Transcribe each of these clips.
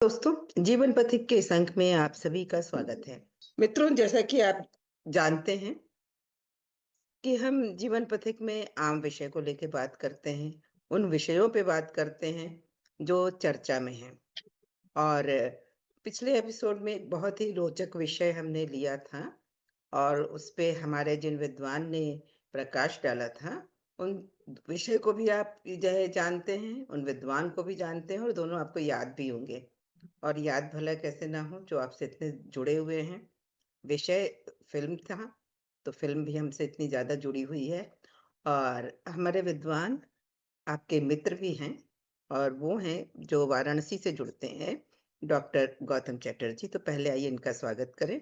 दोस्तों, जीवन पथिक के इस अंक में आप सभी का स्वागत है। मित्रों, जैसा कि आप जानते हैं कि हम जीवन पथिक में आम विषय को लेकर बात करते हैं, उन विषयों पे बात करते हैं जो चर्चा में हैं। और पिछले एपिसोड में एक बहुत ही रोचक विषय हमने लिया था और उस पे हमारे जिन विद्वान ने प्रकाश डाला था, उन विषय को भी आप जो है जानते हैं, उन विद्वान को भी जानते हैं और दोनों आपको याद भी होंगे। और याद भला कैसे ना हो जो आपसे इतने जुड़े हुए हैं। विषय फिल्म था, तो फिल्म भी हमसे इतनी ज्यादा जुड़ी हुई है। और हमारे विद्वान आपके मित्र भी हैं, और वो हैं जो वाराणसी से जुड़ते हैं, डॉक्टर गौतम चटर्जी। तो पहले आइए इनका स्वागत करें।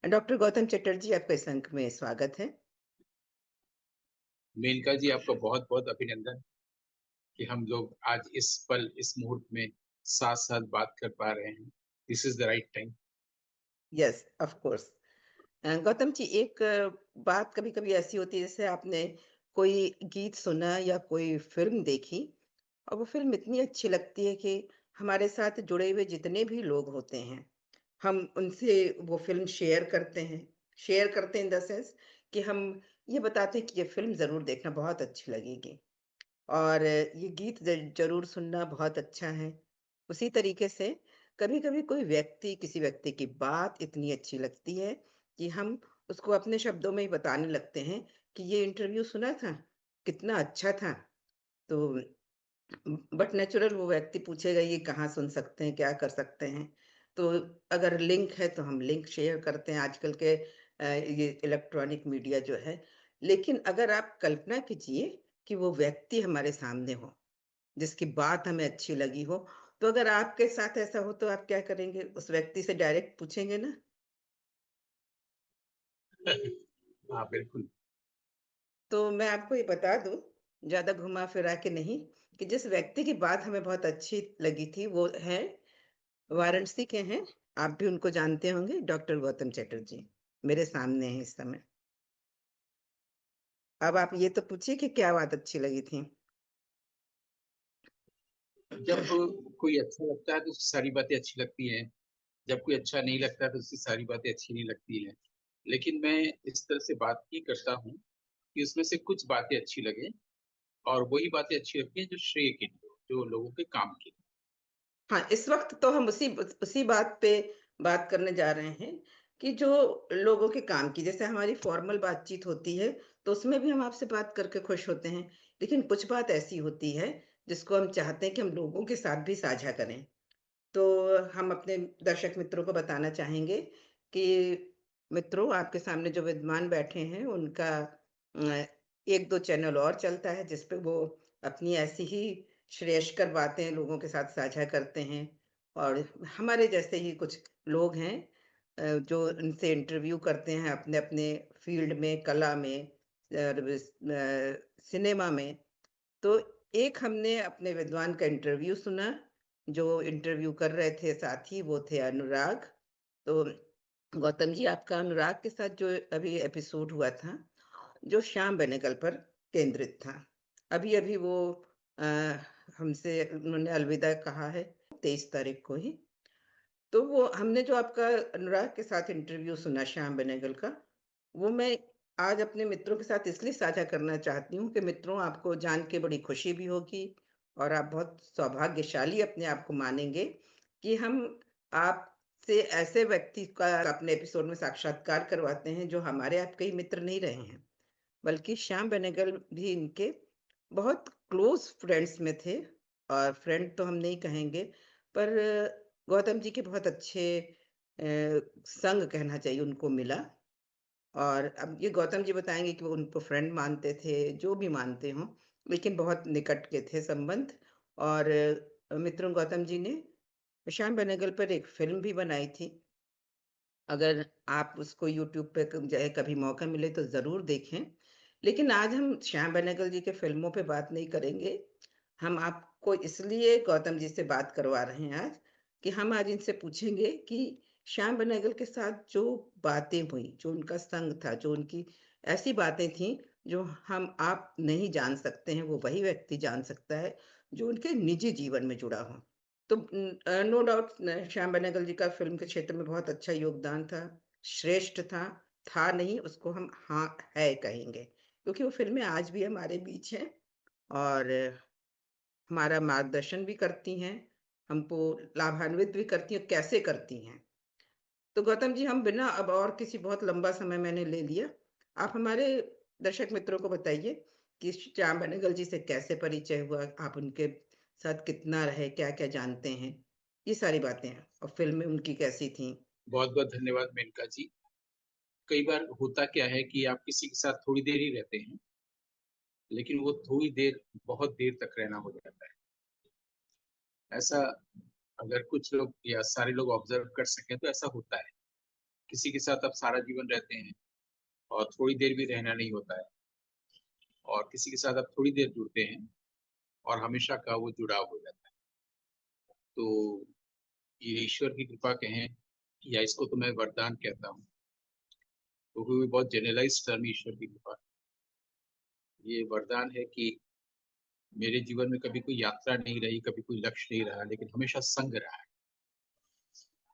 डॉक्टर गौतम चटर्जी, आपका इस अंक में स्वागत है। मेनका जी, आपका बहुत बहुत अभिनंदन कि हम लोग आज इस पल इस मुहूर्त में साथ साथ बात कर पा रहे हैं। This is the right time. Yes, of course. Gautam ji, एक बात कभी कभी ऐसी होती है, जैसे आपने कोई गीत सुना या कोई फिल्म देखी और वो फिल्म इतनी अच्छी लगती है कि हमारे साथ जुड़े हुए जितने भी लोग होते हैं, हम उनसे वो फिल्म शेयर करते हैं इन द सेंस कि हम ये बताते हैं कि ये फिल्म जरूर देखना, बहुत अच्छी लगेगी। और ये गीत जरूर सुनना बहुत अच्छा है। उसी तरीके से कभी कभी कोई व्यक्ति, किसी व्यक्ति की बात इतनी अच्छी लगती है कि हम उसको अपने शब्दों में ही बताने लगते हैं कि ये इंटरव्यू सुना था, कितना अच्छा था। तो बट नेचुरल वो व्यक्ति पूछेगा ये कहाँ सुन सकते हैं, क्या कर सकते हैं। तो अगर लिंक है तो हम लिंक शेयर करते हैं, आजकल के ये इलेक्ट्रॉनिक मीडिया जो है। लेकिन अगर आप कल्पना कीजिए कि वो व्यक्ति हमारे सामने हो, जिसकी बात हमें अच्छी लगी हो, तो अगर आपके साथ ऐसा हो तो आप क्या करेंगे? उस व्यक्ति से डायरेक्ट पूछेंगे ना? हाँ, बिल्कुल। तो मैं आपको ये बता दूं, ज्यादा घुमा फिरा के नहीं, कि जिस व्यक्ति की बात हमें बहुत अच्छी लगी थी वो है, वाराणसी के हैं। आप भी उनको जानते होंगे, डॉक्टर गौतम चटर्जी मेरे सामने हैं इस समय। अब आप ये तो पूछिए कि क्या बात अच्छी लगी थी। जब कोई अच्छा लगता है तो उसकी सारी बातें अच्छी लगती हैं। जब कोई अच्छा नहीं लगता तो उसकी सारी बातें अच्छी नहीं लगती हैं। लेकिन मैं इस तरह से बात ही करता हूँ कि उसमें से कुछ बातें अच्छी लगे, और वही बातें अच्छी लगती हैं जो श्रेय के लिए हो, जो लोगों के काम के लिए। हाँ, इस वक्त तो हम उसी उसी बात पे बात करने जा रहे हैं कि जो लोगों के काम की, जैसे हमारी फॉर्मल बातचीत होती है तो उसमें भी हम आपसे बात करके खुश होते हैं। लेकिन कुछ बात ऐसी होती है जिसको हम चाहते हैं कि हम लोगों के साथ भी साझा करें। तो हम अपने दर्शक मित्रों को बताना चाहेंगे कि मित्रों, आपके सामने जो विद्वान बैठे हैं उनका एक दो चैनल और चलता है जिसपे वो अपनी ऐसी ही श्रेयस्कर बातें लोगों के साथ साझा करते हैं। और हमारे जैसे ही कुछ लोग हैं जो इनसे इंटरव्यू करते हैं अपने अपने फील्ड में, कला में और सिनेमा में। तो एक हमने अपने विद्वान का इंटरव्यू सुना। जो इंटरव्यू कर रहे थे साथी, वो थे अनुराग। तो गौतम जी, आपका अनुराग के साथ जो अभी एपिसोड हुआ था, जो श्याम बेनेगल पर केंद्रित था, अभी अभी वो आ, हमसे उन्होंने अलविदा कहा है, 23 तारीख को ही। तो वो हमने जो आपका अनुराग के साथ इंटरव्यू सुना श्याम बेनेगल का, वो मैं आज अपने मित्रों के साथ इसलिए साझा करना चाहती हूँ कि मित्रों, आपको जान के बड़ी खुशी भी होगी और आप बहुत सौभाग्यशाली अपने आप को मानेंगे कि हम आपसे ऐसे व्यक्ति का अपने एपिसोड में साक्षात्कार करवाते हैं जो हमारे आपके ही मित्र नहीं रहे हैं, बल्कि श्याम बेनेगल भी इनके बहुत क्लोज फ्रेंड्स में थे। और फ्रेंड तो हम नहीं कहेंगे, पर गौतम जी के बहुत अच्छे संग कहना चाहिए उनको मिला। और अब ये गौतम जी बताएंगे कि वो उनको फ्रेंड मानते थे, जो भी मानते हों, लेकिन बहुत निकट के थे संबंध। और मित्रों, गौतम जी ने श्याम बेनेगल पर एक फिल्म भी बनाई थी। अगर आप उसको यूट्यूब पे जो है कभी मौका मिले तो ज़रूर देखें। लेकिन आज हम श्याम बेनेगल जी के फ़िल्मों पे बात नहीं करेंगे। हम आपको इसलिए गौतम जी से बात करवा रहे हैं आज, कि हम आज इनसे पूछेंगे कि श्याम बेनेगल के साथ जो बातें हुई, जो उनका संग था, जो उनकी ऐसी बातें थीं जो हम आप नहीं जान सकते हैं, वो वही व्यक्ति जान सकता है जो उनके निजी जीवन में जुड़ा हो। तो नो डाउट श्याम बेनेगल जी का फ़िल्म के क्षेत्र में बहुत अच्छा योगदान था, श्रेष्ठ था नहीं उसको हम हाँ, है कहेंगे। क्योंकि वो फ़िल्में आज भी हमारे बीच हैं और हमारा मार्गदर्शन भी करती हैं, हमको लाभान्वित भी करती हैं, कैसे करती हैं। तो गौतम जी हम बिना अब और किसी बहुत लंबा समय मैंने ले लिया, आप हमारे दर्शक मित्रों को बताइए कि श्याम बेनेगल जी से कैसे परिचय हुआ? आप उनके साथ कितना रहे, क्या-क्या जानते हैं? ये सारी बातें हैं और फ़िल्में उनकी कैसी थीं? बहुत-बहुत धन्यवाद मेनका जी। कई बार होता क्या है कि आप किसी के साथ थोड़ी देर ही रहते हैं, लेकिन वो थोड़ी देर बहुत देर तक रहना हो जाता है। ऐसा अगर कुछ लोग या सारे लोग ऑब्ज़र्व कर सकें तो ऐसा होता है। किसी के साथ आप सारा जीवन रहते हैं और थोड़ी देर भी रहना नहीं होता है और किसी के साथ आप थोड़ी देर जुड़ते हैं और हमेशा का वो जुड़ाव हो जाता है। तो ये ईश्वर की कृपा कहें या इसको तो मैं वरदान कहता हूँ, क्योंकि वो बहुत जनरलाइज़्ड टर्म ईश्वर की कृपा। ये वरदान है कि मेरे जीवन में कभी कोई यात्रा नहीं रही, कभी कोई लक्ष्य नहीं रहा, लेकिन हमेशा संग रहा है।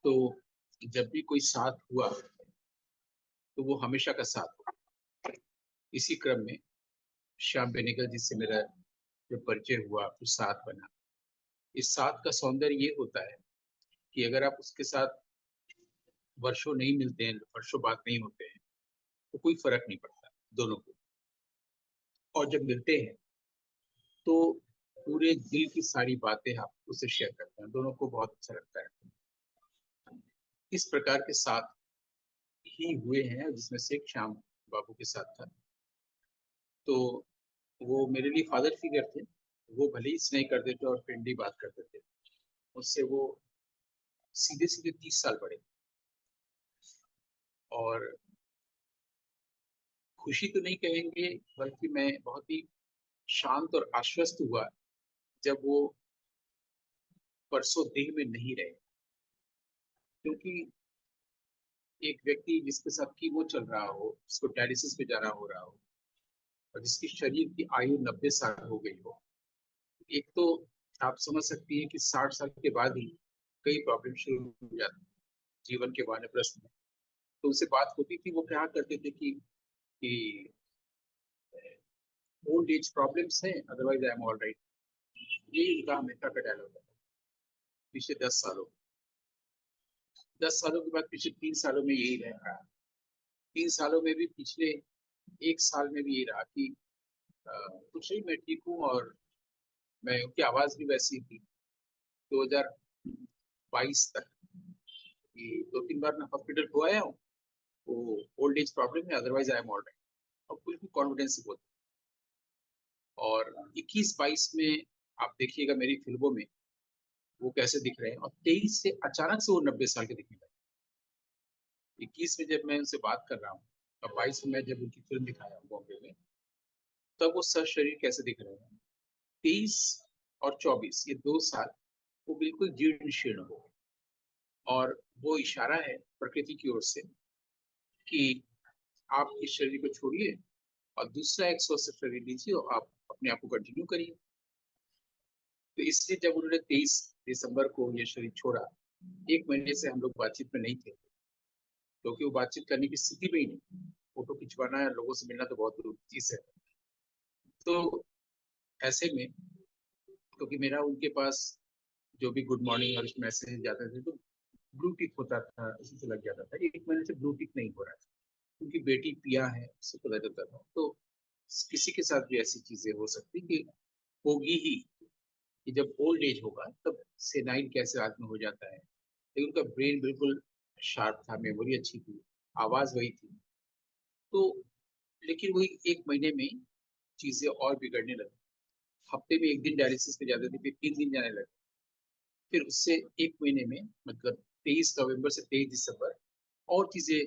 तो जब भी कोई साथ हुआ, तो वो हमेशा का साथ हुआ। इसी क्रम में श्याम बेनेगल जी से मेरा जब परिचय हुआ, फिर साथ बना। इस साथ का सौंदर्य ये होता है कि अगर आप उसके साथ वर्षों नहीं मिलते हैं, वर्षों बात नहीं होते हैं, तो कोई फ़र्क नहीं पड़ता दोनों को। और जब मिलते हैं, तो पूरे दिल की सारी बातें आप उससे शेयर करते हैं, दोनों को बहुत अच्छा लगता है। इस प्रकार के साथ ही हुए हैं, जिसमें से एक श्याम बाबू के साथ था। तो वो मेरे लिए फ़ादर फिगर थे। वो भले ही स्नेह करते थे और फ्रेंडली बात करते थे। मुझसे वो सीधे-सीधे 30 साल बड़े और खुशी तो नहीं कहेंगे, बल्कि मैं बहुत ही शांत और आश्वस्त हुआ, जब वो परसों देह में नहीं रहे। क्योंकि एक व्यक्ति जिसके साथ कीमो चल रहा हो, जिसको डायलिसिस पे जाना हो रहा हो और जिसकी शरीर की आयु 90 साल हो गई हो, एक तो आप समझ सकती हैं कि 60 साल के बाद ही कई प्रॉब्लम शुरू हो जाती हैं, जीवन के वानप्रस्थ में। तो उनसे बात होती थी, वो कहा करते थे कि ओल्ड एज प्रॉब्लम्स हैं, अदरवाइज आई एम ऑलराइट। यही उनका हमेशा का डायलॉग है पिछले 10 सालों। 10 सालों के बाद पिछले 3 सालों में यही रह रहा है। 3 सालों में भी पिछले 1 साल में भी यही रहा कि कुछ नहीं, मैं ठीक हूँ और मैं उनकी आवाज़ भी वैसी थी। 2022 तक कि 2-3 बार मैं हॉस्पिटल हो आया हूँ, वो ओल्ड एज प्रॉब्लम है, अदरवाइज आई एम ऑलराइट। और बिल्कुल कॉन्फिडेंस से बोलते हैं। और 21-22 में आप देखिएगा मेरी फ़िल्मों में वो कैसे दिख रहे हैं और 23 से अचानक से वो 90 साल के दिखने लगे। 21 में जब मैं उनसे बात कर रहा हूँ और 22 में मैं जब उनकी फ़िल्म दिखाया हूँ बॉम्बे में, तब वो शरीर कैसे दिख रहे हैं। 23 और 24 ये 2 साल वो बिल्कुल जीर्ण-शीर्ण हो गए और वो इशारा है प्रकृति की ओर से कि आप इस शरीर को छोड़िए और दूसरा एक स्वस्थ शरीर लीजिए और आप अपने आप को कंटिन्यू करिए। तो इसलिए जब उन्होंने 23 दिसंबर को ये शरीर छोड़ा, 1 महीने से हम लोग बातचीत में नहीं थे, क्योंकि वो बातचीत करने की स्थिति में ही नहीं। फ़ोटो खिंचवाना या लोगों से मिलना तो बहुत दूर की चीज़ है। तो ऐसे में क्योंकि मेरा उनके पास जो भी गुड मॉर्निंग और मैसेज जाते थे, तो ब्लू टिक होता था, उसी से लग जाता था। 1 महीने से ब्लू टिक नहीं हो रहा था। उनकी बेटी पिया है, उससे पता चलता था। तो किसी के साथ भी ऐसी चीज़ें हो सकती कि होगी ही, कि जब ओल्ड एज होगा तब सेनाइल कैसे आदमी हो जाता है। लेकिन उनका ब्रेन बिल्कुल शार्प था, मेमोरी अच्छी थी, आवाज़ वही थी। तो लेकिन वही 1 महीने में चीज़ें और बिगड़ने लगी। हफ्ते में 1 दिन डायलिसिस पे जाते थे, फिर 3 दिन जाने लगे। फिर उससे 1 महीने में मतलब 23 नवंबर से 23 दिसंबर और चीज़ें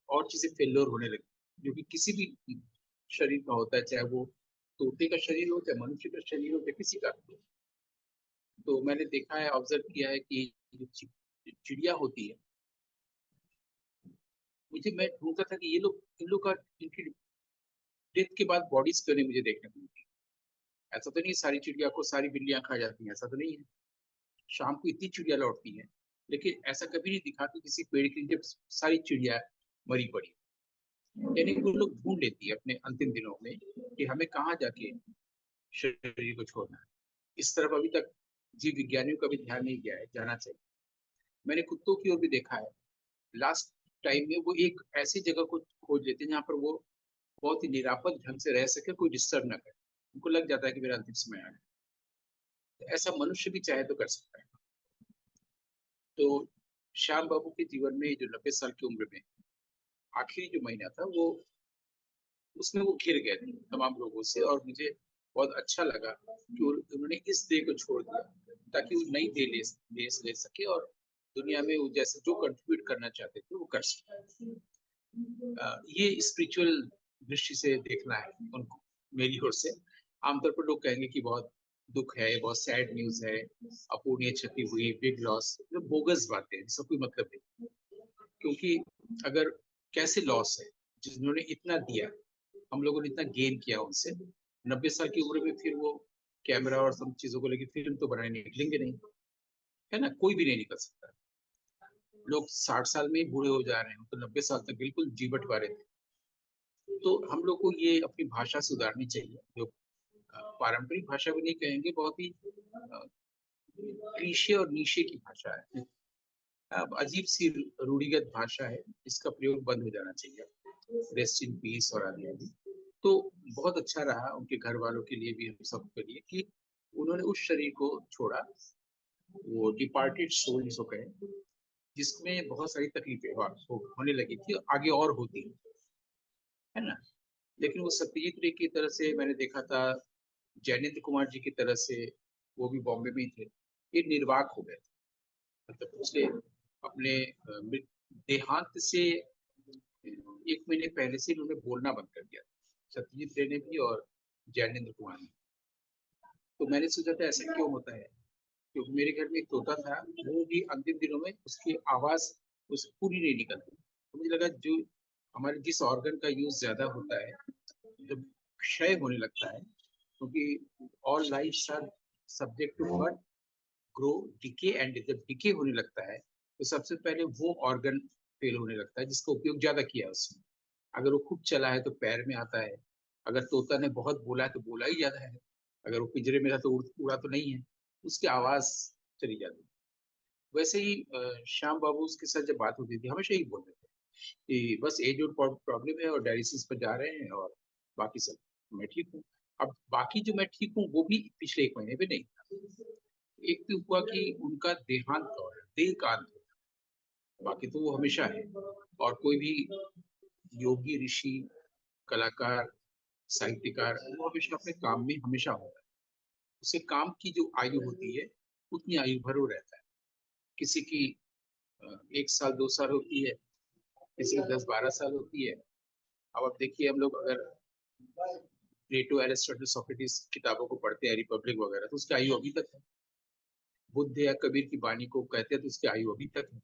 और चीज़ें फेल्योर होने लगी, जो कि किसी भी शरीर का होता है, चाहे वो तोते का शरीर हो, चाहे मनुष्य का शरीर हो, चाहे किसी का भी हो। तो मैंने देखा है, ऑब्ज़र्व किया है कि जो चिड़िया होती है, मैं ढूँढता था कि ये लोग इन लोग का इनकी डेथ के बाद बॉडीज़ क्यों नहीं मुझे देखने को मिलती। ऐसा तो नहीं है सारी चिड़िया को सारी बिल्लियाँ खा जाती हैं, ऐसा तो नहीं है। शाम को इतनी चिड़िया लौटती है, लेकिन ऐसा कभी नहीं दिखा कि किसी पेड़ के नीचे सारी चिड़िया मरी पड़ी। यानी वो लोग ढूंढ लेती है अपने अंतिम दिनों में कि हमें कहाँ जाके शरीर को छोड़ना है। इस तरफ अभी तक जीव विज्ञानियों का भी ध्यान नहीं गया है, जाना चाहिए। मैंने कुत्तों की ओर भी देखा है, लास्ट टाइम में वो एक ऐसी जगह को खोज लेते हैं जहाँ पर वो बहुत ही निरापद ढंग से रह सके, कोई डिस्टर्ब ना करे। उनको लग जाता है कि मेरा अंतिम समय आ गया। तो ऐसा मनुष्य भी चाहे तो कर सकता है। तो श्याम बाबू के जीवन में जो 90 साल की उम्र में आखिरी जो महीना था, वो उसमें वो घिर गए थे तमाम लोगों से, और मुझे बहुत अच्छा लगा कि उन्होंने इस देह को छोड़ दिया ताकि वो नई देह ले सके, और दुनिया में वो जैसे जो कंट्रीब्यूट करना चाहते थे वो कर सके। ये स्पिरिचुअल दृष्टि से देखना है उनको मेरी ओर से। आमतौर पर लोग कहेंगे कि बहुत दुख है, बहुत सैड न्यूज है, अपूर्णीय क्षति हुई, बिग लॉस, जो बोगस बातें हैं, इसका कोई मतलब नहीं। क्योंकि अगर कैसे लॉस है, जिन्होंने इतना दिया, हम लोगों ने इतना गेन किया उनसे, 90 साल की उम्र में फिर वो कैमरा और सब चीजों को लेकर फिल्म तो बनाने निकलेंगे नहीं, है ना? कोई भी नहीं निकल सकता। लोग 60 साल में ही बूढ़े हो जा रहे हैं, तो 90 साल तक बिल्कुल जी बट पा रहे थे। तो हम लोग को ये अपनी भाषा सुधारनी चाहिए, जो पारंपरिक भाषा भी नहीं कहेंगे, बहुत ही क्लीशे और नीशे की भाषा है। अब अजीब सी रूढ़िगत भाषा है, इसका प्रयोग बंद हो जाना चाहिए। रेस्ट इन पीस और आदि आदि। तो बहुत अच्छा रहा उनके घर वालों के लिए भी, हम सब के लिए, कि उन्होंने उस शरीर को छोड़ा, वो डिपार्टेड सोल जिसको कहें, जिसमें बहुत सारी तकलीफें होने लगी थी, आगे और होती है ना। लेकिन वो सत्यजीत रे की तरह से मैंने देखा था, जैनेन्द्र कुमार जी की तरह से, वो भी बॉम्बे में ही थे, ये निर्वाक हो गए थे। मतलब उसके अपने देहांत से 1 महीने पहले से इन्होंने बोलना बंद कर दिया, सत्यजीत रे ने भी और जैनेन्द्र कुमार ने। तो मैंने सोचा था ऐसा क्यों होता है, क्योंकि मेरे घर में एक तोता था, वो भी अंतिम दिनों में उसकी आवाज उस पूरी नहीं निकलती। तो मुझे लगा जो हमारे जिस ऑर्गन का यूज ज्यादा होता है, जब क्षय होने लगता है, क्योंकि all life are subject to birth, grow, decay, and जब डिके होने लगता है तो सबसे पहले वो ऑर्गन फेल होने लगता है जिसका उपयोग ज्यादा किया उसमें। अगर वो खूब चला है तो पैर में आता है, अगर तोता ने बहुत बोला है तो बोला ही ज्यादा है, अगर वो पिंजरे में था तो उड़ा तो नहीं है, उसकी आवाज चली जाती है। वैसे ही श्याम बाबू के साथ जब बात होती थी, हमेशा ही बोलते थे कि बस एज और प्रॉब्लम है और डायलिसिस पर जा रहे हैं, और बाकी सब मैं ठीक हूँ। अब बाकी जो मैं ठीक हूँ वो भी पिछले 1 महीने में नहीं था। एक तो हुआ कि उनका देहांत हो रहा है, देहकांत हो रहा है, बाकी तो वो हमेशा है। और कोई भी योगी, ऋषि, कलाकार, साहित्यकार, वो हमेशा अपने काम में हमेशा होता है। उसे काम की जो आयु होती है उतनी आयु भर वो रहता है। किसी की 1 साल 2 साल होती है, किसी की 10-12 साल होती है। अब आप देखिए, हम लोग अगर प्लेटो, एरिस्टोटल, सोक्रेटिस किताबों को पढ़ते हैं, रिपब्लिक वगैरह, तो उसकी आयु अभी तक है। बुद्ध या कबीर की वाणी को कहते हैं तो उसकी आयु अभी तक है।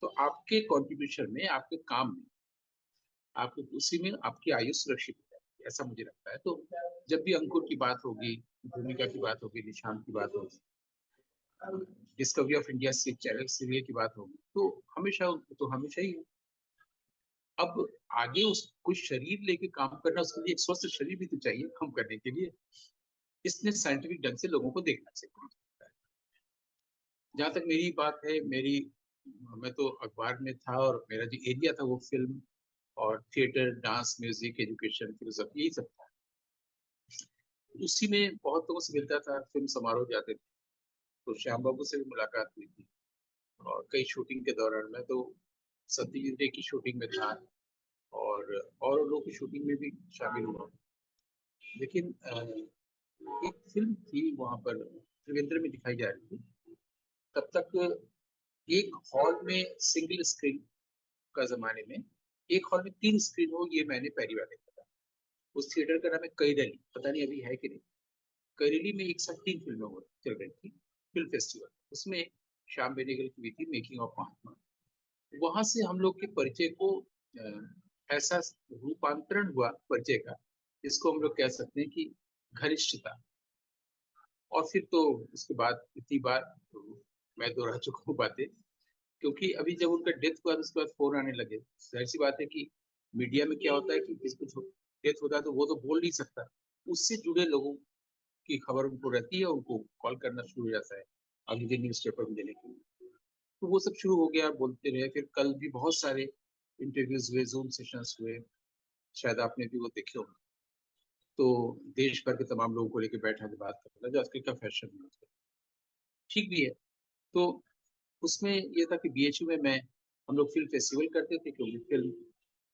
तो आपके कंट्रीब्यूशन में, आपके काम में, आपके उसी में आपकी आयु सुरक्षित है, ऐसा मुझे लगता है। तो जब भी अंकुर की बात होगी, भूमिका की बात होगी, निशांत की बात होगी, डिस्कवरी ऑफ इंडिया से चैनल सीरियल की बात होगी, तो हमेशा ही। अब आगे उस कुछ शरीर लेके काम करना, उसके लिए एक स्वस्थ शरीर भी तो चाहिए काम करने के लिए। इसने साइंटिफिक ढंग से लोगों को देखना चाहिए। जहाँ तक मेरी बात है, मैं तो अखबार में था, और मेरा जो एरिया था वो फिल्म और theatre, dance, music, education, philosophy, यही सब था। उसी में बहुत लोगों से मिलता था, फिल्म समारोह जाते थे, तो श्याम बाबू से भी मुलाकात हुई थी। और कई शूटिंग के दौरान मैं तो सत्यजीत रे की शूटिंग में था, और लोगों की शूटिंग में भी शामिल हुआ। लेकिन एक फिल्म थी वहां पर त्रिवेंद्र में दिखाई जा रही थी, तब तक एक हॉल में सिंगल स्क्रीन का जमाने में एक हॉल में 3 स्क्रीन हो, ये मैंने पहली बार देखा था। उस थिएटर का नाम है कैरली, पता नहीं अभी है कि नहीं। कैरली में एक साथ 3 फिल्में चल रही थी, फिल्म फेस्टिवल। उसमें श्याम बेनेगल की भी थी, मेकिंग ऑफ महात्मा। वहां से हम लोग के परिचय को ऐसा रूपांतरण हुआ परिचय का, जिसको हम लोग कह सकते हैं कि घनिष्ठता। और फिर तो उसके बाद इतनी बार मैं दोहरा चुका हूँ बातें, क्योंकि अभी जब उनका डेथ हुआ तो उसके बाद फोन आने लगे। जाहिर सी बात है कि मीडिया में क्या होता है कि किसको डेथ होता है तो वो तो बोल नहीं सकता, उससे जुड़े लोगों की खबर उनको रहती है, उनको कॉल करना शुरू हो जाता है अभी न्यूज पेपर में देने के लिए। तो वो सब शुरू हो गया, बोलते रहे। फिर कल भी बहुत सारे इंटरव्यूज हुए, जूम सेशंस हुए, शायद आपने भी वो देखे होंगे। तो देश भर के तमाम लोगों को लेकर बैठा के बात करना, जो आजकल का फैशन है ठीक भी है। तो उसमें ये था कि बीएचयू में मैं हम लोग फिल्म फेस्टिवल करते थे, क्योंकि फिल्म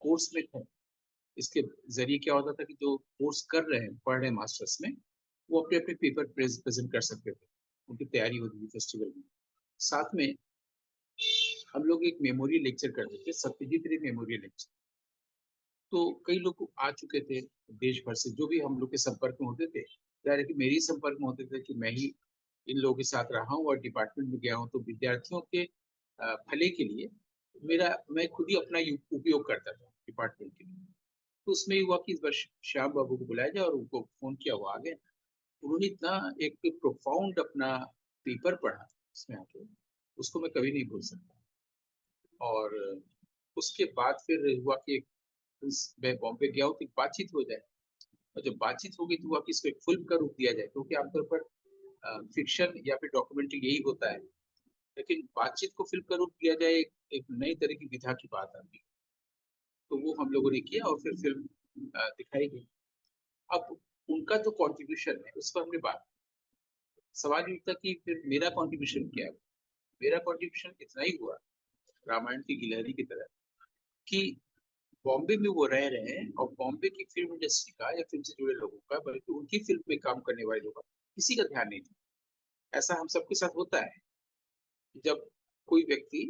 कोर्स में थे। इसके जरिए क्या होता था कि जो कोर्स कर रहे हैं, पढ़ रहे हैं मास्टर्स में, वो अपने अपने पेपर प्रेजेंट कर सकते थे, उनकी तैयारी होती थी फेस्टिवल में। साथ में हम लोग एक मेमोरियल लेक्चर करते थे, सत्यजीत रे मेमोरियल लेक्चर। तो कई लोग आ चुके थे देश भर से, जो भी हम लोग के संपर्क में होते थे, जाहिर है कि मेरे ही संपर्क में होते थे कि मैं ही इन लोगों के साथ रहा हूँ और डिपार्टमेंट में गया हूँ, तो विद्यार्थियों के भले के लिए मैं खुद ही अपना उपयोग करता था डिपार्टमेंट के लिए। तो उसमें ये हुआ कि इस बार श्याम बाबू को बुलाया जाए, और उनको फोन किया, वो आ गए। उन्होंने इतना एक प्रोफाउंड अपना पेपर पढ़ा इसमें आके, उसको मैं कभी नहीं भूल सकता। और उसके बाद फिर हुआ कि मैं बॉम्बे गया हूँ तो बातचीत हो जाए, और जब बातचीत होगी तो हुआ कि इसको एक फिल्म का रूप दिया जाए, क्योंकि आमतौर पर फिक्शन या फिर डॉक्यूमेंट्री यही होता है, लेकिन बातचीत को फिल्म का रूप दिया जाए, एक नई तरह की विधा की बात आती है। तो वो हम लोगों ने किया और फिर फिल्म दिखाई गई। अब उनका जो कॉन्ट्रीब्यूशन है उस पर हमने बात, सवाल ये उठता कि फिर मेरा कॉन्ट्रीब्यूशन क्या है। मेरा कॉन्ट्रीब्यूशन इतना ही हुआ, रामायण की गिलहरी की तरह, कि बॉम्बे में वो रह रहे हैं और बॉम्बे की फिल्म इंडस्ट्री का या फिल्म से जुड़े लोगों का, बल्कि उनकी फिल्म में काम करने वाले लोगों का किसी का ध्यान नहीं था। ऐसा हम सबके साथ होता है, जब कोई व्यक्ति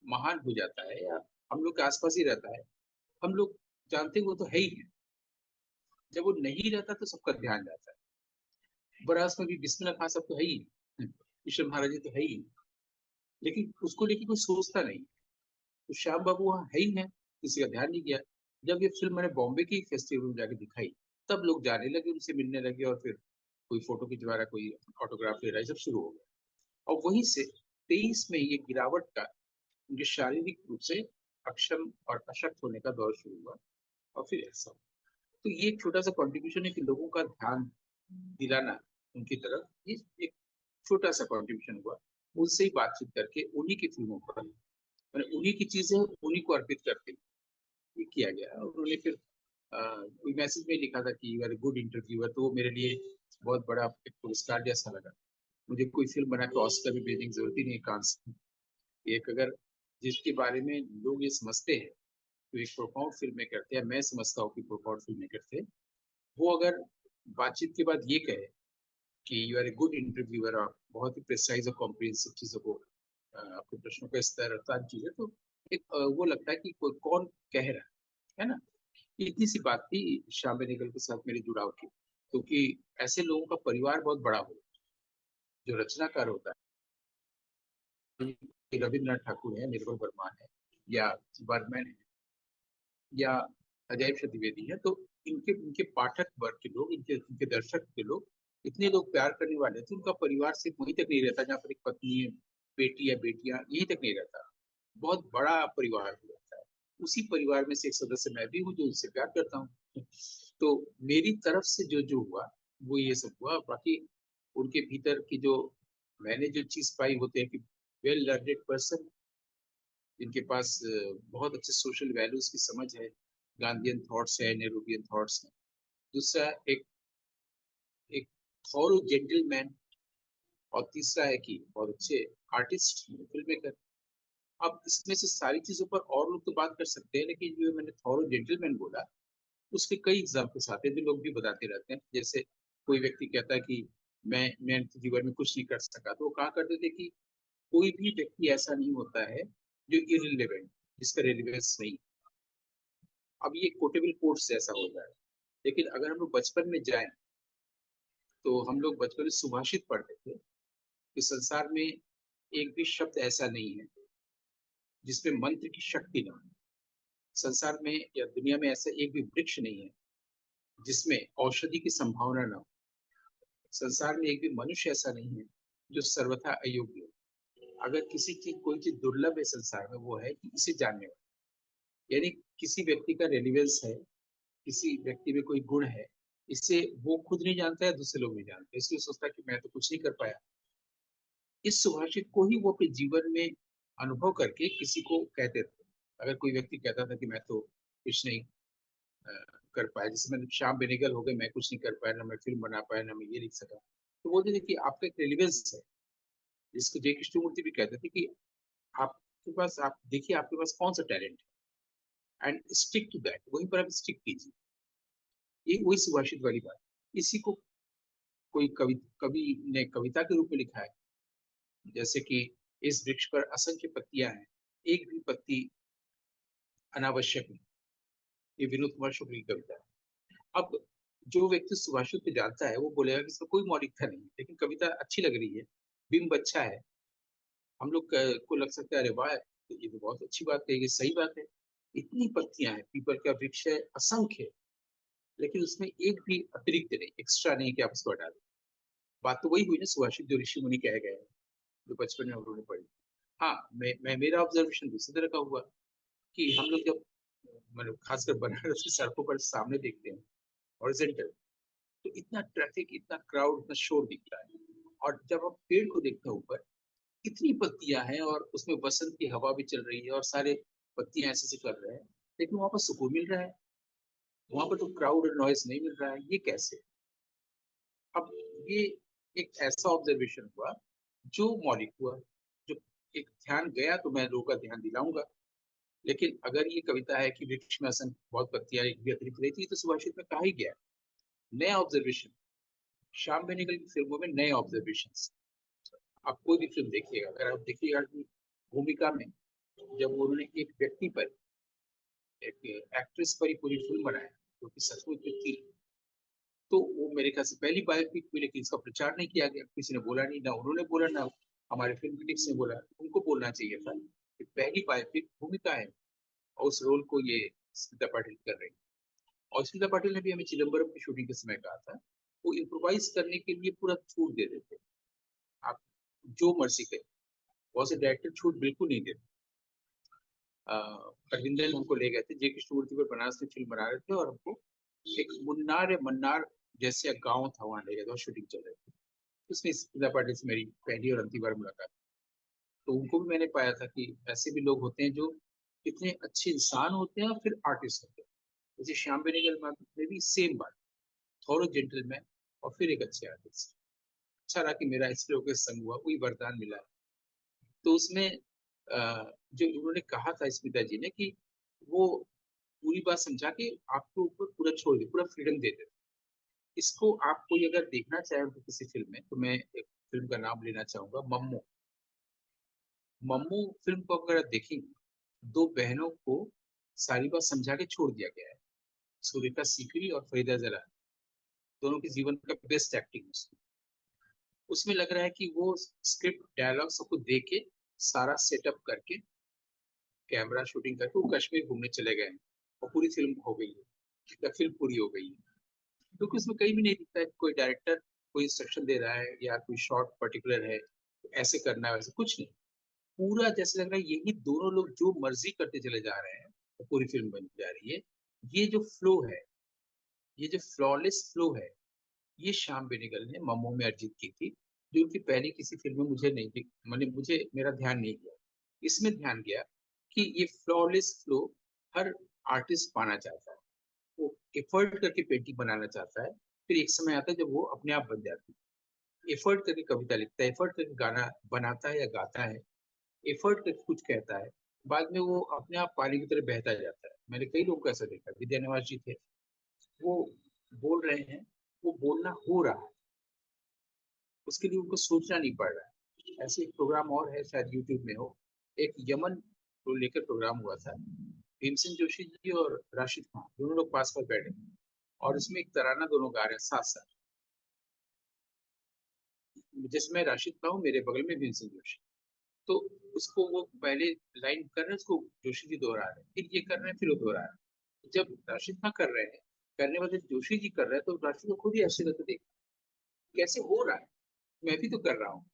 महान हो जाता है या हम लोग के आसपास ही रहता है, हम लोग जानते हैं वो तो है ही है। जब वो नहीं रहता तो सबका ध्यान जाता है। बरास में भी बिस्मिल्लाह खान साहब तो है ही, ईश्वर महाराज जी तो है ही, लेकिन उसको लेके कोई सोचता नहीं। तो श्याम बाबू वहाँ है ही है, किसी का ध्यान नहीं गया। जब ये फिल्म मैंने बॉम्बे की फेस्टिवल में जाके दिखाई, तब लोग जाने लगे, उनसे मिलने लगे, और फिर कोई फोटो खिंचवा रहा, कोई ऑटोग्राफ ले रहा है, सब शुरू हो गया। और वहीं से 23 में ये गिरावट का, उनके शारीरिक रूप से अक्षम और अशक्त होने का दौर शुरू हुआ, और फिर ऐसा हुआ। तो ये एक छोटा सा कॉन्ट्रीब्यूशन है कि लोगों का ध्यान दिलाना उनकी तरफ, ये एक छोटा सा कॉन्ट्रीब्यूशन हुआ। उनसे ही बातचीत करके उन्हीं की फिल्मों पर, मैंने उन्हीं की चीजें उन्हीं को अर्पित करके ये किया गया। और उन्होंने फिर कोई मैसेज में लिखा था कि यू आर गुड इंटरव्यूअर, तो वो मेरे लिए बहुत बड़ा एक पुरस्कार जैसा लगा। मुझे कोई फिल्म बना के ऑस्कर भी भेजने की जरूरत ही नहीं, कांस एक अगर जिसके बारे में लोग ये समझते हैं तो एक प्रोफाउंड फिल्म मेकर थे, या मैं समझता हूँ कि प्रोफाउंड फिल्म मेकर थे, वो अगर बातचीत के बाद ये कहे कि you are a good interviewer, और बहुत ही प्रिसाइज और कॉम्प्रिहेंसिव चीजों को, आपके प्रश्नों का स्तर और सारी चीजें, तो एक वो लगता है कि कोई कौन कह रहा है ना। ये इतनी सी बात थी श्याम बेनेगल के साथ मेरे जुड़ाव की, क्योंकि ऐसे लोगों का परिवार बहुत बड़ा हो, जो रचनाकार होता है, रविन्द्रनाथ ठाकुर है, निर्मल वर्मा है, या बर्मन है, या अजय द्विवेदी है, तो इनके इनके पाठक वर्ग के लोग, इनके इनके दर्शक के लोग, इतने लोग प्यार करने वाले थे। उनका परिवार सिर्फ वहीं तक नहीं रहता जहाँ पर एक पत्नी है, बेटी या बेटियां, यहीं तक नहीं रहता, बहुत बड़ा परिवार हो जाता है। उसी परिवार में से एक सदस्य मैं भी हूँ, जो उनसे प्यार करता हूँ। तो मेरी तरफ से जो जो हुआ वो ये सब हुआ। बाकी उनके भीतर की जो मैंने जो चीज पाई, होते हैं कि वेल लर्नेड पर्सन, जिनके पास बहुत अच्छे सोशल वैल्यूज की समझ है, गांधीयन थॉट्स है, नेहरूवियन थॉट्स है। दूसरा एक एक थॉरो जेंटलमैन, और तीसरा है कि बहुत अच्छे आर्टिस्ट, फिल्म मेकर। अब इसमें से सारी चीजों पर और लोग तो बात कर सकते हैं, लेकिन जो मैंने थॉरो जेंटलमैन बोला, उसके कई एग्जाम्पल्स आते हैं जो लोग भी बताते रहते हैं। जैसे कोई व्यक्ति कहता है कि मैं तो जीवन में कुछ नहीं कर सका, तो वो कहा करते थे कि कोई भी व्यक्ति ऐसा नहीं होता है जो इररिलेवेंट, जिसका रेलिवेंस नहीं। अब ये कोटेबल कोट्स जैसा हो जाए, लेकिन अगर हम लोग बचपन में जाएं, तो हम लोग बचपन में सुभाषित पढ़ते थे कि संसार में एक भी शब्द ऐसा नहीं है जिसमें मंत्र की शक्ति ना हो। संसार में या दुनिया में ऐसा एक भी वृक्ष नहीं है जिसमें औषधि की संभावना ना हो। संसार में एक भी मनुष्य ऐसा नहीं है जो सर्वथा अयोग्य हो। अगर किसी की कोई चीज दुर्लभ है संसार में, वो है कि इसे जानने वाला। यानी किसी व्यक्ति का रेलिवेंस है, किसी व्यक्ति में कोई गुण है, इससे वो खुद नहीं जानता है, दूसरे लोग नहीं जानते, इसलिए सोचता है कि मैं तो कुछ नहीं कर पाया। इस सुभाषित को ही वो अपने जीवन में अनुभव करके किसी को कहते थे। अगर कोई व्यक्ति कहता था कि मैं तो कुछ नहीं कर पाया, जैसे मैंने श्याम बेनेगल हो गए, मैं कुछ नहीं कर पाया, ना मैं फिल्म बना पाया, ना मैं ये लिख सका, तो बोलते थे कि आपका एक रेलिवेंस है। जिसको जय कृष्णमूर्ति भी कहते थे कि आपके पास, आप देखिए आपके पास कौन सा टैलेंट है एंड स्टिक टू दैट, वहीं पर आप स्टिक कीजिए। ये वही सुभाषित वाली बात। इसी को कोई कवि ने कविता के रूप में लिखा है, जैसे कि इस वृक्ष पर असंख्य पत्तियां हैं, एक भी पत्ती अनावश्यक नहीं। ये विनोद कुमार शुक्ल की कविता है। अब जो व्यक्ति सुभाषित को जानता है वो बोलेगा कि इसमें कोई मौलिकता नहीं है, लेकिन कविता अच्छी लग रही है, बिंब अच्छा है, हम लोग को लग सकता है अरे वाह, तो ये तो बहुत अच्छी बात है, ये सही बात है। इतनी पत्तियां हैं, पीपल का वृक्ष है असंख्य, लेकिन उसमें एक भी अतिरिक्त नहीं, एक्स्ट्रा नहीं कि आप उसको हटा दें। बात तो वही हुई ना सुभाषित जो ऋषि मुनि कह गए हैं, जो बचपन में उन्होंने पढ़ी। हाँ, मैं मेरा ऑब्जर्वेशन दूसरी तरह का हुआ कि हम लोग जब मतलब खासकर बनारस की सड़कों पर सामने देखते हैं हॉरिजॉन्टल, तो इतना ट्रैफिक, इतना क्राउड, इतना शोर दिखता है। और जब हम पेड़ को देखते हैं ऊपर, इतनी पत्तियां हैं और उसमें बसंत की हवा भी चल रही है और सारे पत्तियां ऐसे से कर रहे हैं, लेकिन वहां पर सुकून मिल रहा है, वहां पर तो क्राउड और नॉइज नहीं मिल रहा है। ये कैसे? अब ये एक ऐसा ऑब्जर्वेशन हुआ जो मौलिक हुआ, जो एक ध्यान गया, तो मैं लोगों का ध्यान दिलाऊंगा। लेकिन अगर ये कविता है कि वृक्ष में असंख्य बहुत पत्तियां एक भी अतिरिक्त रहती, तो सुभाषित में कहा ही गया नया ऑब्जर्वेशन। श्याम बेनेगल की फिल्मों में नए ऑब्जर्वेशन। आप कोई भी फिल्म देखिएगा, अगर आप देखिएगा कि भूमिका में जब उन्होंने एक व्यक्ति पर, एक एक्ट्रेस पर ही पूरी फिल्म बनाया जो कि सचमुच में थी, तो वो मेरे ख्याल से पहली बायोपिक हुई, लेकिन इसका प्रचार नहीं किया गया, किसी ने बोला नहीं, ना उन्होंने बोला, ना हमारे फिल्म क्रिटिक्स ने बोला। उनको बोलना चाहिए था कि पहली बायोपिक भूमिका है और उस रोल को ये स्मिता पाटिल कर रही है। और स्मिता पाटिल ने भी हमें चिदम्बरम की शूटिंग के समय कहा था, वो इम्प्रोवाइज करने के लिए पूरा छूट दे देते, आप जो मर्जी करें। बहुत से डायरेक्टर छूट बिल्कुल नहीं देते। अरविंदन हमको ले गए थे, जे कृष्णमूर्ति पर बनारस में फिल्म बना रहे थे, और हमको एक मुन्नार या मन्नार जैसे गांव था, वहां ले गए थे और शूटिंग चल रही थी। उसमें स्मिता पाटिल से मेरी पहली और अंतिम बार मुलाकात। तो उनको भी मैंने पाया था कि ऐसे भी लोग होते हैं जो इतने अच्छे इंसान होते हैं और फिर आर्टिस्ट होते हैं। जैसे श्याम बेनेगल में भी सेम बात, थोड़ा जेंटलमैन और फिर एक अच्छे आर्टिस्ट। अच्छा रहा कि मेरा इस लोगों के संग हुआ, कोई वरदान मिला। तो उसमें जो उन्होंने कहा था स्मिता जी ने कि वो पूरी बात समझा के आपको ऊपर पूरा छोड़ दे, पूरा फ्रीडम दे दे। इसको आप कोई अगर देखना चाहे तो किसी फिल्म में, तो मैं एक फिल्म का नाम लेना चाहूंगा, मम्मू। मम्मू फिल्म को अगर आप देखेंगे, दो बहनों को सारी बात समझा के छोड़ दिया गया है। सुरेखा सीकरी और फरीदा जरा, दोनों के जीवन का बेस्ट एक्टिंग उसमें। उसमें लग रहा है कि वो स्क्रिप्ट डायलॉग सबको दे के, सारा सेटअप करके, कैमरा शूटिंग करके वो कश्मीर घूमने चले गए हैं और पूरी फिल्म हो गई है, या फिल्म पूरी हो गई है। क्योंकि उसमें कहीं भी नहीं दिखता है कोई डायरेक्टर कोई इंस्ट्रक्शन दे रहा है या कोई शॉट पर्टिकुलर है, ऐसे करना है, वैसे कुछ नहीं। पूरा जैसे लग रहा है यही दोनों लोग जो मर्जी करते चले जा रहे हैं, तो पूरी फिल्म बन जा रही है। ये जो फ्लो है, ये जो फ्लॉलेस फ्लो है, ये श्याम बेनेगल ने मम्मू में अर्जित की थी, जो उनकी पहले किसी फिल्म में मुझे नहीं दिख, मैंने मुझे मेरा ध्यान नहीं गया। इसमें ध्यान गया कि ये फ्लॉलेस फ्लो हर आर्टिस्ट पाना चाहता है। वो एफर्ट करके पेंटिंग बनाना चाहता है, फिर एक समय आता है जब वो अपने आप बन जाती है। एफर्ट करके कविता लिखता है, एफर्ट करके गाना बनाता है या गाता है, एफर्ट करके कुछ कहता है, बाद में वो अपने आप पानी की तरह बहता जाता है। मैंने कई लोगों को ऐसा देखा, विद्या निवास जी थे, वो बोल रहे हैं, वो बोलना हो रहा है, उसके लिए उनको सोचना नहीं पड़ रहा है। ऐसे एक प्रोग्राम और है, शायद यूट्यूब में हो, एक यमन को लेकर प्रोग्राम हुआ था, भीमसेन जोशी जी और राशिद खान दोनों लोग पास पर बैठे हैं, और इसमें एक तराना दोनों गा रहे हैं साथ साथ। जिसमें राशिद खान हूँ, मेरे बगल में भीमसेन जोशी। तो उसको वो पहले लाइन कर रहे हैं, उसको जोशी जी दोहरा रहे हैं, फिर ये कर रहे हैं, फिर वो दोहरा रहे हैं। जब राशिद खान कर रहे हैं, करने वाले जोशी जी कर रहे हैं, तो राशिद को खुद ही आश्चर्य होता है, कैसे हो रहा है, मैं भी तो कर रहा हूँ।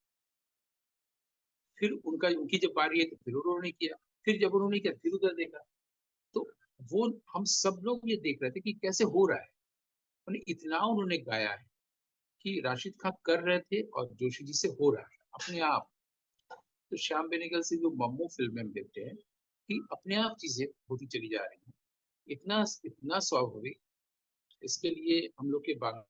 फिर उनकी जब बारी है तो फिर उन्होंने किया, फिर जब उन्होंने किया फिर उधर देखा। तो वो हम सब लोग ये देख रहे थे कि कैसे हो रहा है। इतना उन्होंने गाया है कि राशिद खान कर रहे थे और जोशी जी से हो रहा है अपने आप। तो श्याम बेनेगल से जो मम्मू फिल्म में हम देखते हैं कि अपने आप चीजें होती चली जा रही हैं, इतना इतना स्वाभाविक। इसके लिए हम लोग के बाग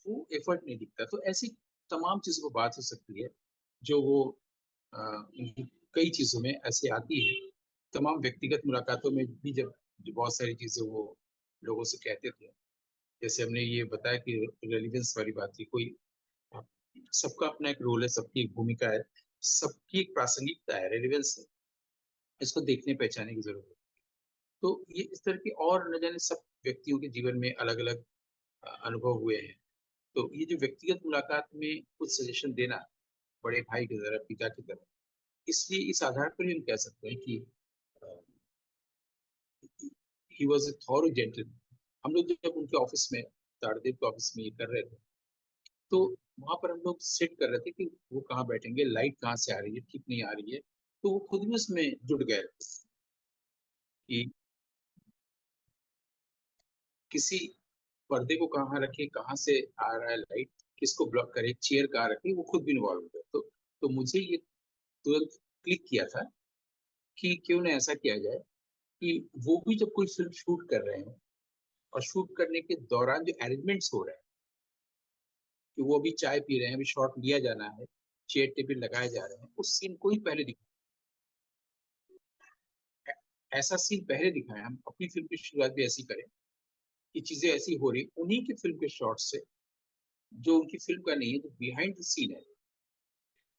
वो एफर्ट नहीं दिखता। तो ऐसी तमाम चीजों को बात हो सकती है जो वो उनकी कई चीजों में ऐसे आती है। तमाम व्यक्तिगत मुलाकातों में भी जब जो बहुत सारी चीजें वो लोगों से कहते थे, जैसे हमने ये बताया कि रेलिवेंस वाली बात थी। कोई सबका अपना एक रोल है, सबकी एक भूमिका है, सबकी एक प्रासंगिकता है, रेलिवेंस है। इसको देखने पहचाने की जरूरत है। तो ये इस तरह के और न जाने सब व्यक्तियों के जीवन में अलग अलग अनुभव हुए हैं। तो ये जो व्यक्तिगत मुलाकात में कुछ सजेशन देना बड़े भाई की तरह, पिता की तरह, इसलिए इस आधार पर ही हम कह सकते हैं कि he was a thorough gentleman. हम लोग जब उनके ऑफिस में, ताड़देव के ऑफिस में ये कर रहे थे, तो वहां पर हम लोग सेट कर रहे थे कि वो कहाँ बैठेंगे, लाइट कहाँ से आ रही है, ठीक नहीं आ रही है। तो वो खुद भी उसमें जुट गए कि किसी पर्दे को कहाँ रखे, कहाँ से आ रहा है लाइट, किसको ब्लॉक करे, चेयर कहाँ रखे, वो खुद भी इन्वॉल्व हो गए। तो मुझे ये तुरंत क्लिक किया था कि क्यों ना ऐसा किया जाए कि वो भी जब कोई फिल्म शूट कर रहे हैं और शूट करने के दौरान जो अरेंजमेंट्स हो रहे हैं, कि वो अभी चाय पी रहे हैं, अभी शॉट लिया जाना है, चेयर टेबल लगाए जा रहे हैं, उस सीन को ही पहले दिखाएं। ऐसा सीन पहले दिखाएं। हम अपनी फिल्म की शुरुआत भी ऐसी करें कि चीजें ऐसी हो रही उन्हीं की फिल्म के शॉट से, जो उनकी फिल्म का नहीं है, जो बिहाइंड द सीन है।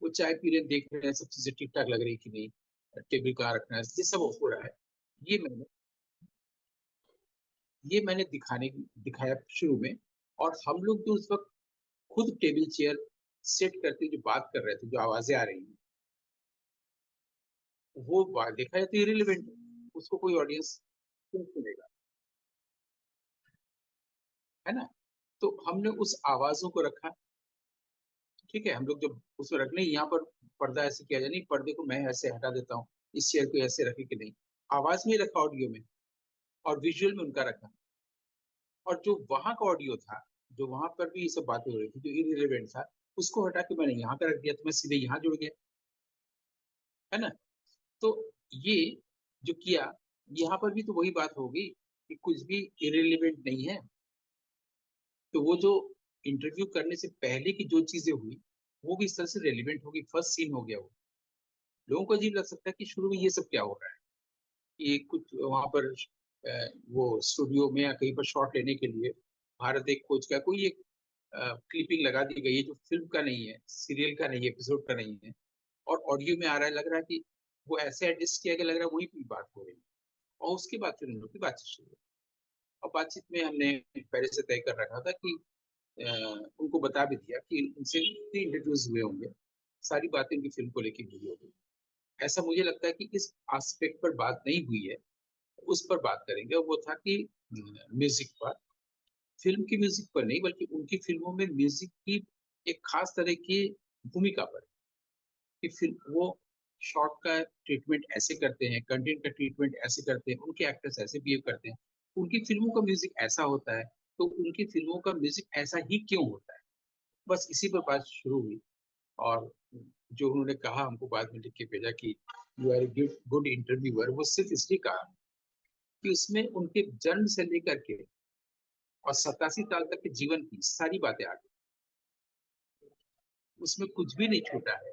वो चाय पी रहे हैं, देख रहे हैं सब चीजें ठीक ठाक लग रही कि नहीं, टेबल कहाँ रखना है, ये सब हो रहा है। ये मैंने ये मैंने दिखाया शुरू में। और हम लोग जो उस वक्त खुद टेबल चेयर सेट करके जो बात कर रहे थे, जो आवाजें आ रही हैं, वो बात देखा जाए तो इरिलेवेंट है। उसको कोई ऑडियंस क्यों सुनेगा, है ना। तो हमने उस आवाजों को रखा। ठीक है, हम लोग जब उसमें रखने यहाँ पर पर्दा ऐसे किया जाए, नहीं पर्दे को मैं ऐसे हटा देता हूँ, इस चेयर को ऐसे रखे कि नहीं, आवाज में रखा ऑडियो में, और विजुअल में उनका रखा। और जो वहां का ऑडियो था, जो वहां पर भी ये सब बातें हो रही थी, जो इरिलेवेंट था, उसको हटा के मैंने यहाँ का रख दिया, तो मैं सीधे यहाँ जुड़ गया, है ना। तो ये जो किया, यहाँ पर भी तो वही बात होगी कि कुछ भी इरिलेवेंट नहीं है। तो वो जो इंटरव्यू करने से पहले की जो चीजें हुई, वो भी इस तरह से रेलिवेंट होगी। फर्स्ट सीन हो गया वो। लोगों को अजीब लग सकता है कि शुरू में ये सब क्या हो रहा है, कि कुछ वहां पर वो स्टूडियो में या कहीं पर शॉट लेने के लिए भारत एक खोज का कोई एक क्लिपिंग लगा दी गई है, जो फिल्म का नहीं है, सीरियल का नहीं है, एपिसोड का नहीं है, और ऑडियो में आ रहा है। लग रहा है कि वो ऐसे एडजस्ट किया गया, लग रहा है वही की बात हो रही है। और उसके बाद फिर हम लोग की बातचीत शुरू हुई। और बातचीत में हमने पहले से तय कर रखा था कि उनको बता भी दिया कि उनसे इंट्रोड्यूस हुए होंगे, सारी बातें उनकी फिल्म को लेकर हुई होगी। ऐसा मुझे लगता है कि इस एस्पेक्ट पर बात नहीं हुई है, उस पर बात करेंगे। और वो था कि म्यूजिक पर, फिल्म की म्यूजिक पर नहीं, बल्कि उनकी फिल्मों में म्यूजिक की एक खास तरह की भूमिका पर, कि फिल्म वो शॉर्ट का ट्रीटमेंट ऐसे करते हैं, कंटेंट का ट्रीटमेंट ऐसे करते हैं, उनके एक्टर्स ऐसे बिहेव करते हैं, उनकी फिल्मों का म्यूजिक ऐसा होता है, तो उनकी फिल्मों का म्यूजिक ऐसा ही क्यों होता है। बस इसी पर बात शुरू हुई। और जो उन्होंने कहा, हमको बाद में लिख के भेजा कि you are a good interviewer, वो सिर्फ इसलिए कहा कि उसमें उनके जन्म से लेकर के और 87 साल तक के जीवन की सारी बातें आ गई। उसमें कुछ भी नहीं छूटा है।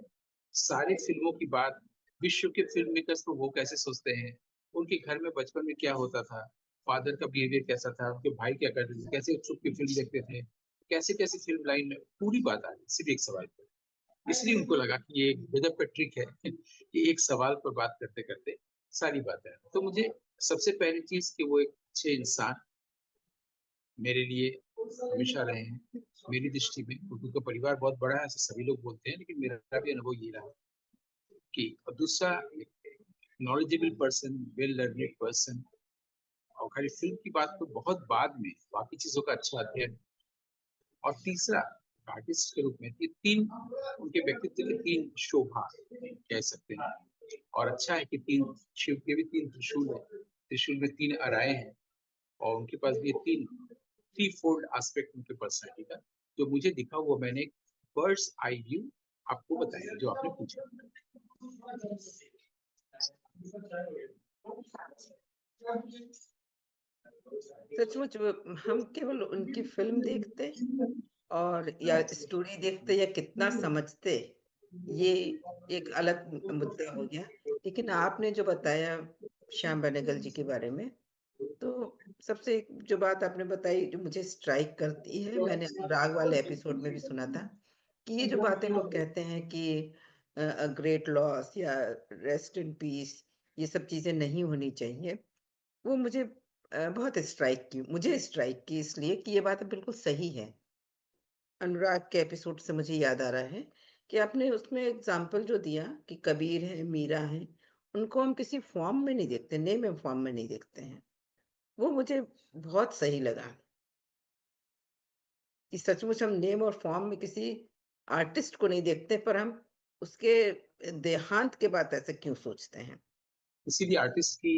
सारी फिल्मों की बात, विश्व के फिल्म मेकर्स तो वो कैसे सोचते हैं, उनके घर में बचपन में क्या होता था, फादर का बिहेवियर कैसा था, उनके भाई क्या करते थे, कैसे छुप के फिल्म देखते थे, कैसे कैसे फिल्म लाइन में पूरी बात आ गई सिर्फ एक सवाल पर। इसलिए उनको लगा कि ये एक गजब का ट्रिक है कि एक सवाल पर बात करते करते सारी बातें। तो मुझे सबसे पहली चीज कि वो एक अच्छे इंसान मेरे लिए हमेशा रहे हैं, मेरी दृष्टि में। क्योंकि उनका परिवार बहुत बड़ा है, ऐसे सभी लोग बोलते हैं, लेकिन मेरा भी अनुभव ये रहा कि और दूसरा knowledgeable person, well learned person. और खाली फिल्म की बात तो बहुत बाद में, बाकी चीजों का अच्छा अध्ययन। और तीसरा, आर्टिस्ट के रूप में ये तीन उनके व्यक्तित्व के तीन शोभा कह सकते हैं। और अच्छा है कि तीन, शिव के भी तीन त्रिशूल है, त्रिशूल में तीन अराए हैं, और उनके पास भी तीन थ्री फोल्ड एस्पेक्ट उनके पर्सनैलिटी का। जो मुझे दिखा वो मैंने बर्ड्स आई व्यू आपको बताया जो आपने पूछा। सचमुच हम केवल उनकी फिल्म देखते और या स्टोरी देखते या कितना समझते, ये एक अलग मुद्दा हो गया। लेकिन आपने जो बताया श्याम बेनेगल जी के बारे में, तो सबसे एक जो बात आपने बताई जो मुझे स्ट्राइक करती है, मैंने अनुराग वाले एपिसोड में भी सुना था कि ये जो बातें लोग कहते हैं कि अ ग्रेट लॉस या रेस्ट इन पीस, ये सब चीज़ें नहीं होनी चाहिए। वो मुझे मुझे स्ट्राइक की इसलिए कि ये बात बिल्कुल सही है। अनुराग के एपिसोड से मुझे याद आ रहा है कि आपने उसमें एग्ज़ाम्पल जो दिया कि कबीर हैं, मीरा हैं, उनको हम किसी फ़ॉर्म में नहीं देखते, नेम एंड फ़ॉर्म में नहीं देखते हैं। वो मुझे बहुत सही लगा कि सचमुच हम नेम और फ़ॉर्म में किसी आर्टिस्ट को नहीं देखते, पर हम उसके देहांत के बाद ऐसा क्यों सोचते हैं? किसी भी आर्टिस्ट की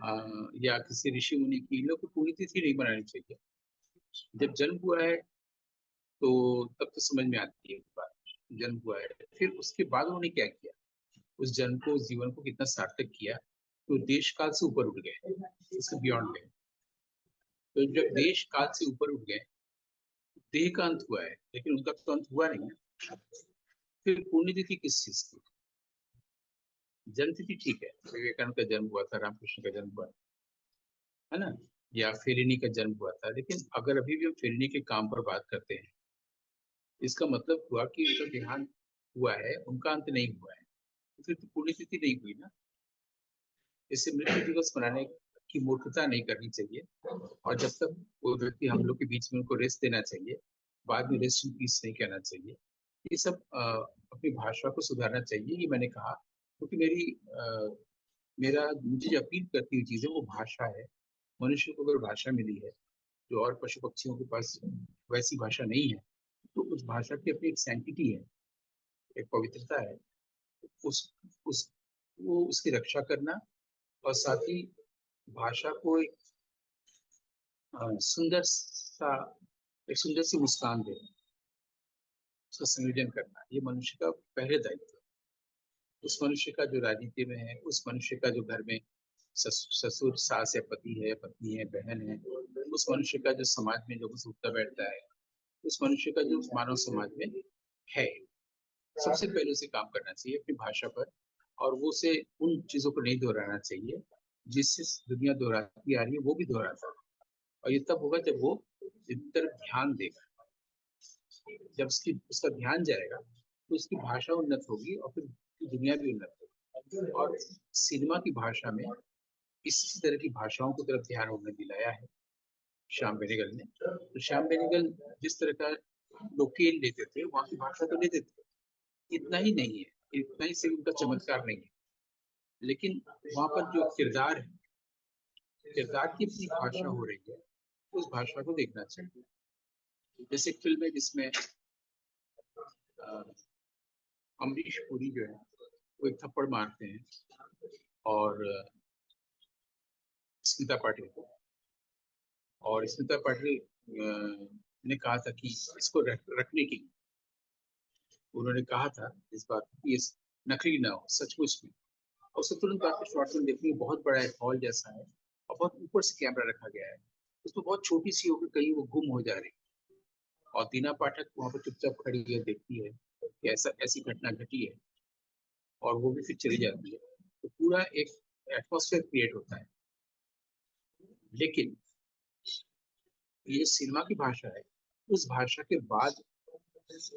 आ, या किसी ऋषि मुनि की, इन लोग को पूरी तिथि नहीं बनानी चाहिए। जब जन्म हुआ है तो तब तो समझ में आती है बात, जन्म हुआ है, फिर उसके बाद उन्होंने क्या किया, उस जन्म को, उस जीवन को कितना सार्थक किया, तो देश काल से ऊपर उठ गए, उससे बियॉन्ड गए। तो जब देश काल से ऊपर उठ गए, देह का अंत हुआ है, लेकिन उनका तो अंत हुआ नहीं है। फिर पुण्यतिथि किस चीज की? जन्म तिथि ठीक है, विवेकानंद का जन्म हुआ था, रामकृष्ण का जन्म हुआ है ना, या फेरिनी का जन्म हुआ था। लेकिन अगर अभी भी हम फेरिनी के काम पर बात करते हैं, इसका मतलब हुआ कि उनका देहांत हुआ है, उनका अंत नहीं हुआ है, तो फिर तो पुण्यतिथि नहीं हुई ना। इससे मृत्यु दिवस मनाने की मूर्खता नहीं करनी चाहिए। और जब तक वो व्यक्ति हम लोग के बीच में, उनको रेस्ट देना चाहिए, बाद में रेस्ट इन पीस नहीं कहना चाहिए। ये सब अपनी भाषा को सुधारना चाहिए, ये मैंने कहा, क्योंकि मेरा मुझे जो अपील करती हुई चीज है वो भाषा है। मनुष्य को अगर भाषा मिली है जो और पशु पक्षियों के पास वैसी भाषा नहीं है, तो उस भाषा की अपनी एक सैंक्टिटी है, एक पवित्रता है। उस उस वो उसकी रक्षा करना, और साथ ही भाषा को सुंदर सा एक सुंदर सी मुस्कान देना, उसका संयोजन करना, ये मनुष्य का पहले दायित्व है। उस मनुष्य का जो राजनीति में है, उस मनुष्य का जो घर में ससुर सास या पति है, पत्नी है, बहन है, उस मनुष्य का जो समाज में जो कुछ उठता बैठता है, उस मनुष्य का जो मानव समाज में है, सबसे पहले उसे काम करना चाहिए अपनी भाषा पर। और वो उसे उन चीजों को नहीं दोहराना चाहिए जिससे दुनिया दोहराती आ रही है, वो भी दोहराता है। और ये तब होगा जब वो इस तरफ ध्यान देगा। जब उसका ध्यान जाएगा तो उसकी भाषा उन्नत होगी, और फिर दुनिया भी उन्नत होगी। और सिनेमा की भाषा में इसी तरह की भाषाओं की तरफ ध्यान उन्होंने दिलाया है, श्याम बेनेगल ने। तो श्याम बेनेगल जिस तरह का लोकेल लेते थे, वहाँ की भाषा तो लेते थे, इतना ही नहीं है, इतना ही सिर्फ उनका चमत्कार नहीं है, लेकिन वहाँ पर जो किरदार है, किरदार की अपनी भाषा हो रही है, उस भाषा को देखना चाहिए। जैसे एक फिल्म है जिसमें अमरीश पुरी जो है वो एक थप्पड़ मारते हैं, और स्मिता पाटिल को, और स्मिता पाटिल ने कहा था कि इसको रखने की, उन्होंने कहा था इस बात कि ये नकली ना हो, सचमुच में। और उससे तुरंत बाद शॉर्ट फिल्म देखनी, बहुत बड़ा एक हॉल जैसा है, और बहुत ऊपर से कैमरा रखा गया है, उसमें बहुत छोटी सी होकर कहीं वो गुम हो जा रही है, और दीना पाठक वहां पर चुपचाप खड़ी है, देखती है कि ऐसा ऐसी घटना घटी है, और वो भी फिर चली जाती है। तो पूरा एक एटमोसफेयर क्रिएट होता है। लेकिन ये सिनेमा की भाषा है, उस भाषा के बाद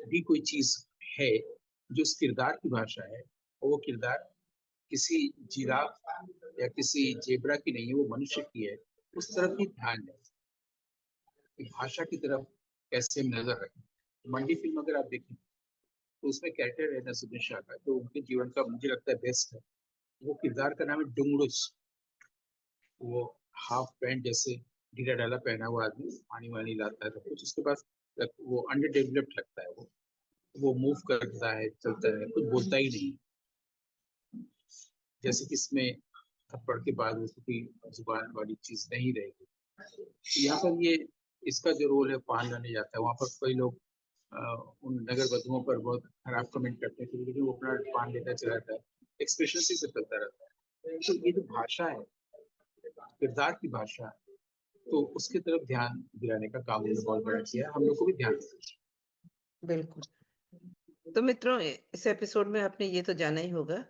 भी कोई चीज है जो उस किरदार की भाषा है, और वो किरदार किसी जिराफ या किसी जेबरा की नहीं है, वो मनुष्य की है। उस तरफ ही ध्यान है कि भाषा की तरफ कैसे हम नजर रखें। मंडी फिल्म अगर आप देखें, तो उसमें कैरेक्टर है नसरुद्दीन शाह का, जो उनके जीवन का मुझे लगता है बेस्ट है। वो किरदार का नाम है डुंगडुच। वो हाफ पैंट जैसे ढीला ढाला पहना हुआ आदमी पानी वानी लाता है, तो कुछ उसके पास वो अंडर डेवलप्ड लगता है। वो मूव करता है, चलता है, कुछ बोलता ही नहीं, जैसे कि इसमें थप्पड़ के बाद उसकी कोई जुबान वाली चीज नहीं रहेगी। तो यहाँ पर ये इसका जो रोल है, पान लाने जाता है, वहां पर कई लोग अ, उन नगर वधुओं पर बहुत खराब कमेंट करते हैं, लेकिन वो अपना पान लेकर चला जाता है, एक्सप्रेशन से चलता रहता है। तो ये जो भाषा है, किरदार की भाषा है, तो उसकी तरफ ध्यान दिलाने का काम उन्होंने बहुत बड़ा किया है। हम लोग को भी ध्यान देना चाहिए। बिल्कुल। तो मित्रों, इस एपिसोड में आपने ये तो जाना ही होगा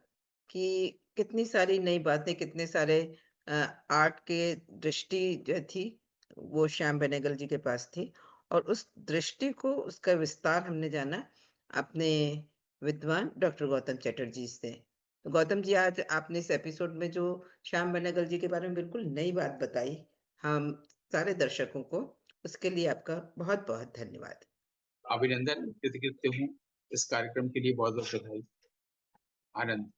कि कितनी सारी नई बातें, कितने सारे अ, आर्ट के दृष्टि जो थी, वो श्याम बेनेगल जी के पास थी, और उस दृष्टि को, उसका विस्तार हमने जाना अपने विद्वान डॉक्टर गौतम चटर्जी से। तो गौतम जी, आज आपने इस एपिसोड में जो श्याम बेनेगल जी के बारे में बिल्कुल नई बात बताई हम सारे दर्शकों को, उसके लिए आपका बहुत-बहुत धन्यवाद। अभिनंदन, कृतज्ञ हूँ। इस कार्यक्रम के लिए बहुत बहुत बधाई। आनंद।